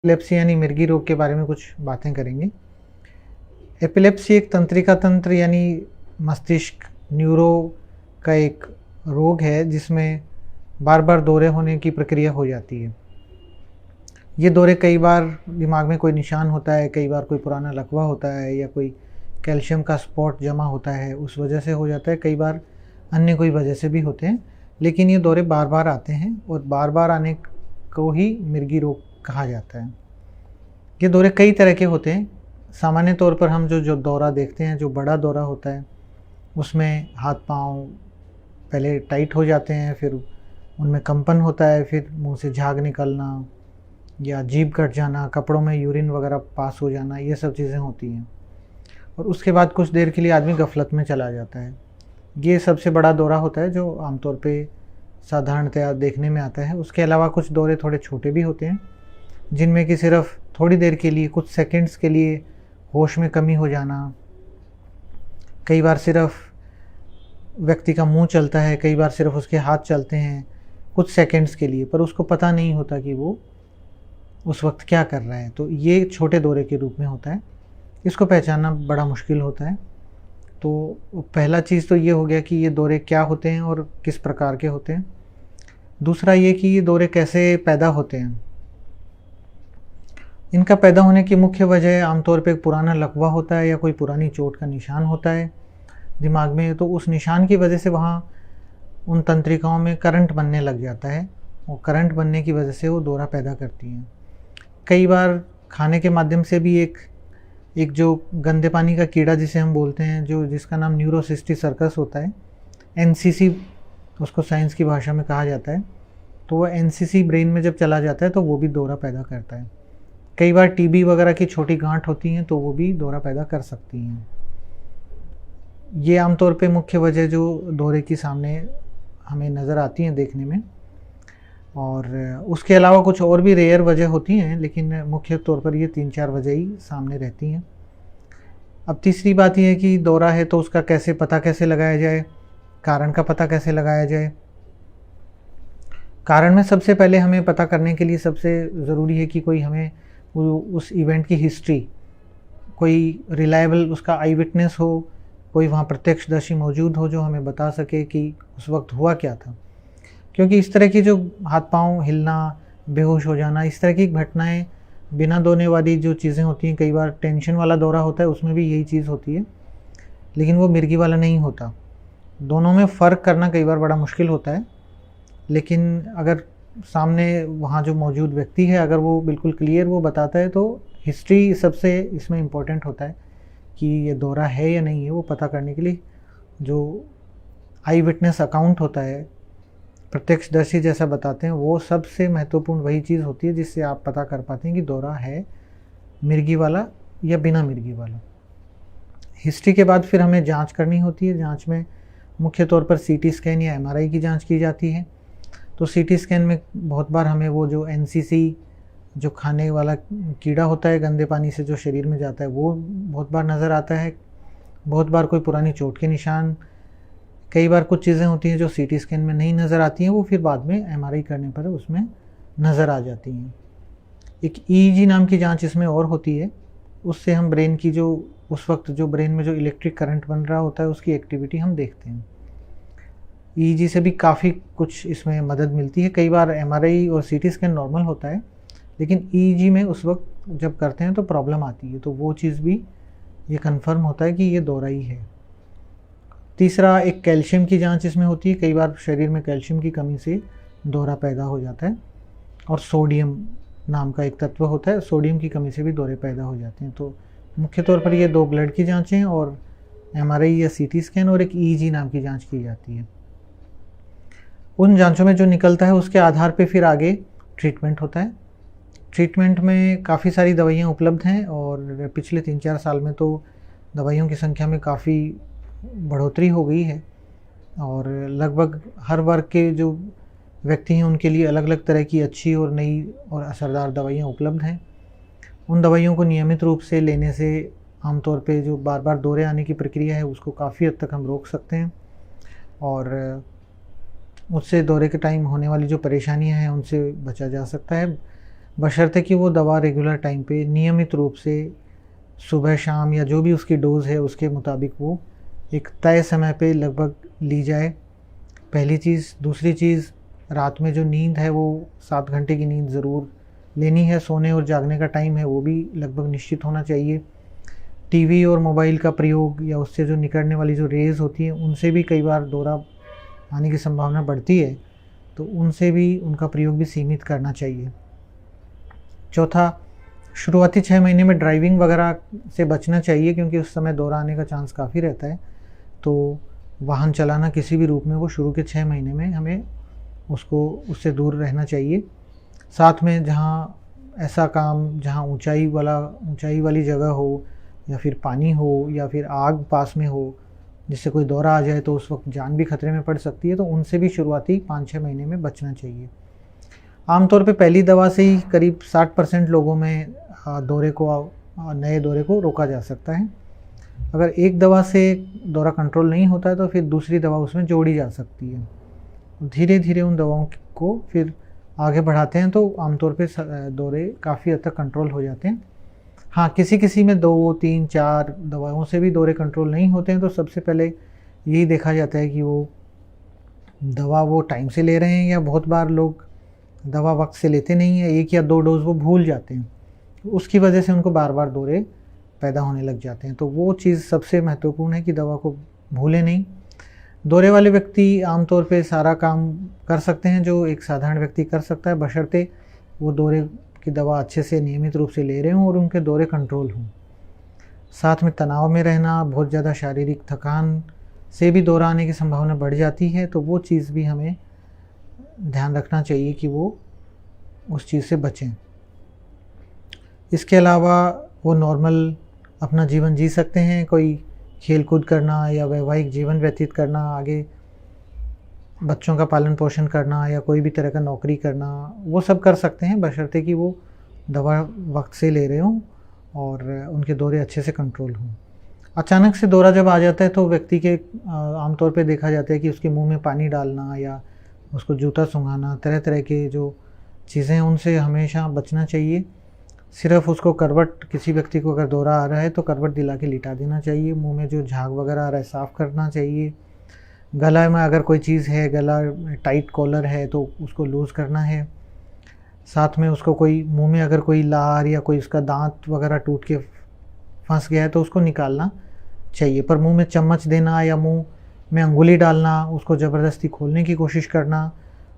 Epilepsy यानी मिर्गी रोग के बारे में कुछ बातें करेंगे। एपिलेप्सी एक तंत्रिका तंत्र यानी मस्तिष्क न्यूरो का एक रोग है जिसमें बार-बार दौरे होने की प्रक्रिया हो जाती है। ये दौरे कई बार दिमाग में कोई निशान होता है, कई बार कोई पुराना लकवा होता है या कोई कैल्शियम का स्पॉट जमा होता है, उस वजह से हो जाता है। कई बार अन्य कोई वजह से भी होते हैं, लेकिन ये दौरे बार-बार आते हैं और बार-बार आने को ही मिर्गी रोग कहा जाता है। ये दौरे कई तरह के होते हैं। सामान्य तौर पर हम जो दौरा देखते हैं, जो बड़ा दौरा होता है, उसमें हाथ-पाँव पहले टाइट हो जाते हैं, फिर उनमें कंपन होता है, फिर मुँह से झाग निकलना या जीभ कट जाना, कपड़ों में यूरिन वगैरह पास हो जाना, ये सब चीज़ें होती हैं। और उसके बाद कुछ देर के लिए आदमी गफलत में चला जाता है। ये सबसे बड़ा दौरा होता है जो आमतौर पे साधारणतया देखने में आता है। उसके अलावा कुछ दौरे थोड़े छोटे भी होते हैं, जिनमें कि सिर्फ थोड़ी देर के लिए, कुछ सेकंड्स के लिए होश में कमी हो जाना, कई बार सिर्फ व्यक्ति का मुंह चलता है, कई बार सिर्फ उसके हाथ चलते हैं कुछ सेकंड्स के लिए, पर उसको पता नहीं होता कि वो उस वक्त क्या कर रहा है। तो ये छोटे दौरे के रूप में होता है। इसको पहचानना बड़ा मुश्किल होता है। तो पहला चीज़ तो ये हो गया कि ये दौरे क्या होते हैं और किस प्रकार के होते हैं। दूसरा ये कि ये दौरे कैसे पैदा होते हैं। इनका पैदा होने की मुख्य वजह आमतौर पे एक पुराना लकवा होता है या कोई पुरानी चोट का निशान होता है दिमाग में। तो उस निशान की वजह से वहाँ उन तंत्रिकाओं में करंट बनने लग जाता है और करंट बनने की वजह से वो दौरा पैदा करती हैं। कई बार खाने के माध्यम से भी एक जो गंदे पानी का कीड़ा जिसे हम बोलते हैं, जो जिसका नाम न्यूरोसिस्टिक सर्कस होता है, एनसीसी उसको साइंस की भाषा में कहा जाता है। तो वो एनसीसी ब्रेन में जब चला जाता है तो वो भी दौरा पैदा करता है। कई बार टीबी वगैरह की छोटी गांठ होती हैं तो वो भी दौरा पैदा कर सकती हैं। ये आमतौर पे मुख्य वजह जो दौरे की सामने हमें नज़र आती हैं देखने में। और उसके अलावा कुछ और भी रेयर वजह होती हैं, लेकिन मुख्य तौर पर ये 3-4 वजह ही सामने रहती हैं। अब तीसरी बात यह है कि दौरा है तो उसका पता कैसे लगाया जाए, कारण का पता कैसे लगाया जाए। कारण में सबसे पहले हमें पता करने के लिए सबसे ज़रूरी है कि कोई हमें उस इवेंट की हिस्ट्री, कोई रिलायबल उसका आई विटनेस हो, कोई वहाँ प्रत्यक्षदर्शी मौजूद हो जो हमें बता सके कि उस वक्त हुआ क्या था। क्योंकि इस तरह की जो हाथ पांव हिलना, बेहोश हो जाना, इस तरह की घटनाएं बिना दौरे वाली जो चीज़ें होती हैं, कई बार टेंशन वाला दौरा होता है उसमें भी यही चीज़ होती है, लेकिन वो मिर्गी वाला नहीं होता। दोनों में फ़र्क करना कई बार बड़ा मुश्किल होता है। लेकिन अगर सामने वहाँ जो मौजूद व्यक्ति है, अगर वो बिल्कुल क्लियर वो बताता है, तो हिस्ट्री सबसे इसमें इम्पोर्टेंट होता है कि ये दौरा है या नहीं है। वो पता करने के लिए जो आई विटनेस अकाउंट होता है, प्रत्यक्षदर्शी जैसा बताते हैं, वो सबसे महत्वपूर्ण वही चीज़ होती है जिससे आप पता कर पाते हैं कि दौरा है मिर्गी वाला या बिना मिर्गी वाला। हिस्ट्री के बाद फिर हमें जांच करनी होती है। जांच में मुख्य तौर पर सीटी स्कैन या एमआरआई की जांच की जाती है। तो सीटी स्कैन में बहुत बार हमें वो जो एनसीसी, जो खाने वाला कीड़ा होता है गंदे पानी से जो शरीर में जाता है, वो बहुत बार नज़र आता है। बहुत बार कोई पुरानी चोट के निशान, कई बार कुछ चीज़ें होती हैं जो सीटी स्कैन में नहीं नज़र आती हैं, वो फिर बाद में एमआरआई करने पर उसमें नज़र आ जाती हैं। एक ईईजी नाम की जांच इसमें और होती है। उससे हम ब्रेन की जो उस वक्त जो ब्रेन में जो इलेक्ट्रिक करंट बन रहा होता है उसकी एक्टिविटी हम देखते हैं। ईईजी से भी काफ़ी कुछ इसमें मदद मिलती है। कई बार एमआरआई और सीटी स्कैन नॉर्मल होता है, लेकिन ईईजी में उस वक्त जब करते हैं तो प्रॉब्लम आती है, तो वो चीज़ भी ये कन्फर्म होता है कि ये दौरा ही है। तीसरा, एक कैल्शियम की जांच इसमें होती है। कई बार शरीर में कैल्शियम की कमी से दौरा पैदा हो जाता है। और सोडियम नाम का एक तत्व होता है, सोडियम की कमी से भी दौरे पैदा हो जाते हैं। तो मुख्य तौर पर ये 2 ब्लड की जांचें और एमआरआई या सीटी स्कैन और एक ईईजी नाम की जांच की जाती है। उन जांचों में जो निकलता है उसके आधार पे फिर आगे ट्रीटमेंट होता है। ट्रीटमेंट में काफ़ी सारी दवाइयाँ उपलब्ध हैं और पिछले 3-4 साल में तो दवाइयों की संख्या में काफ़ी बढ़ोतरी हो गई है और लगभग हर वर्ग के जो व्यक्ति हैं उनके लिए अलग अलग तरह की अच्छी और नई और असरदार दवाइयाँ उपलब्ध हैं। उन दवाइयों को नियमित रूप से लेने से आमतौर पे जो बार बार दौरे आने की प्रक्रिया है उसको काफ़ी हद तक हम रोक सकते हैं और उससे दौरे के टाइम होने वाली जो परेशानियां हैं उनसे बचा जा सकता है। बशर्ते कि वो दवा रेगुलर टाइम पे नियमित रूप से सुबह शाम या जो भी उसकी डोज़ है उसके मुताबिक वो एक तय समय पे लगभग ली जाए, पहली चीज़। दूसरी चीज़, रात में जो नींद है वो 7 घंटे की नींद ज़रूर लेनी है। सोने और जागने का टाइम है वो भी लगभग निश्चित होना चाहिए। टीवी और मोबाइल का प्रयोग या उससे जो निकलने वाली जो रेज़ होती हैं उनसे भी कई बार दौरा आने की संभावना बढ़ती है, तो उनसे भी उनका प्रयोग भी सीमित करना चाहिए। चौथा, शुरुआती 6 महीने में ड्राइविंग वगैरह से बचना चाहिए, क्योंकि उस समय दौरा आने का चांस काफ़ी रहता है। तो वाहन चलाना किसी भी रूप में वो शुरू के 6 महीने में हमें उससे दूर रहना चाहिए। साथ में जहाँ ऐसा काम जहाँ ऊंचाई वाली जगह हो, या फिर पानी हो, या फिर आग पास में हो जिससे कोई दौरा आ जाए तो उस वक्त जान भी खतरे में पड़ सकती है, तो उनसे भी शुरुआती 5-6 महीने में बचना चाहिए। आमतौर पे पहली दवा से ही करीब 60% लोगों में नए दौरे को रोका जा सकता है। अगर एक दवा से दौरा कंट्रोल नहीं होता है तो फिर दूसरी दवा उसमें जोड़ी जा सकती है। धीरे धीरे उन दवाओं को फिर आगे बढ़ाते हैं तो आमतौर पे दौरे काफ़ी हद तक कंट्रोल हो जाते हैं। हाँ, किसी में 2, 3, 4 दवाओं से भी दौरे कंट्रोल नहीं होते हैं, तो सबसे पहले यही देखा जाता है कि वो दवा वो टाइम से ले रहे हैं, या बहुत बार लोग दवा वक्त से लेते नहीं हैं, 1 या 2 डोज वो भूल जाते हैं, तो उसकी वजह से उनको बार बार दौरे पैदा होने लग जाते हैं। तो वो चीज़ सबसे महत्वपूर्ण है कि दवा को भूलें नहीं। दौरे वाले व्यक्ति आमतौर पे सारा काम कर सकते हैं जो एक साधारण व्यक्ति कर सकता है, बशर्ते वो दौरे की दवा अच्छे से नियमित रूप से ले रहे हों और उनके दौरे कंट्रोल हों। साथ में तनाव में रहना, बहुत ज़्यादा शारीरिक थकान से भी दौरा आने की संभावना बढ़ जाती है, तो वो चीज़ भी हमें ध्यान रखना चाहिए कि वो उस चीज़ से बचें। इसके अलावा वो नॉर्मल अपना जीवन जी सकते हैं, कोई खेल कूद करना या वैवाहिक जीवन व्यतीत करना, आगे बच्चों का पालन पोषण करना या कोई भी तरह का नौकरी करना, वो सब कर सकते हैं, बशर्ते कि वो दवा वक्त से ले रहे हों और उनके दौरे अच्छे से कंट्रोल हों। अचानक से दौरा जब आ जाता है तो व्यक्ति के आमतौर पे देखा जाता है कि उसके मुंह में पानी डालना या उसको जूता सूंघाना, तरह तरह के जो चीज़ें हैं उनसे हमेशा बचना चाहिए। सिर्फ उसको करवट, किसी व्यक्ति को अगर दौरा आ रहा है तो करवट दिला के लिटा देना चाहिए। मुंह में जो झाग वगैरह आ रहा है साफ़ करना चाहिए। गला में अगर कोई चीज़ है, गला टाइट कॉलर है तो उसको लूज़ करना है। साथ में उसको कोई मुंह में अगर कोई लार या कोई उसका दांत वगैरह टूट के फंस गया है तो उसको निकालना चाहिए। पर मुंह में चम्मच देना या मुंह में अंगुली डालना, उसको ज़बरदस्ती खोलने की कोशिश करना,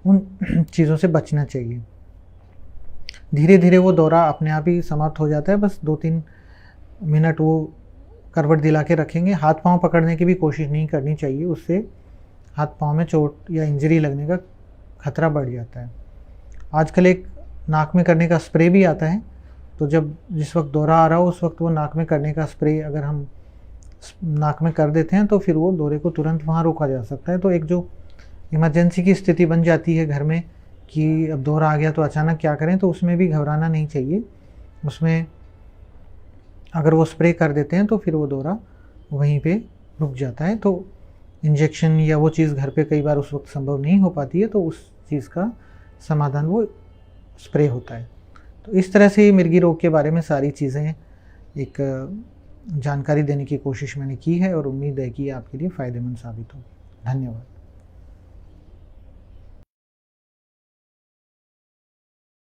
उन चीज़ों से बचना चाहिए। धीरे धीरे वो दौरा अपने आप ही समाप्त हो जाता है। बस 2-3 मिनट वो करवट दिला के रखेंगे। हाथ पांव पकड़ने की भी कोशिश नहीं करनी चाहिए, उससे हाथ पांव में चोट या इंजरी लगने का खतरा बढ़ जाता है। आजकल एक नाक में करने का स्प्रे भी आता है, तो जिस वक्त दौरा आ रहा हो उस वक्त वो नाक में करने का स्प्रे अगर हम नाक में कर देते हैं तो फिर वो दौरे को तुरंत वहाँ रोका जा सकता है। तो एक जो इमरजेंसी की स्थिति बन जाती है घर में कि अब दौरा आ गया तो अचानक क्या करें, तो उसमें भी घबराना नहीं चाहिए। उसमें अगर वो स्प्रे कर देते हैं तो फिर वो दौरा वहीं पे रुक जाता है। तो इंजेक्शन या वो चीज़ घर पे कई बार उस वक्त संभव नहीं हो पाती है, तो उस चीज़ का समाधान वो स्प्रे होता है। तो इस तरह से मिर्गी रोग के बारे में सारी चीज़ें एक जानकारी देने की कोशिश मैंने की है और उम्मीद है कि आपके लिए फ़ायदेमंद साबित हो। धन्यवाद।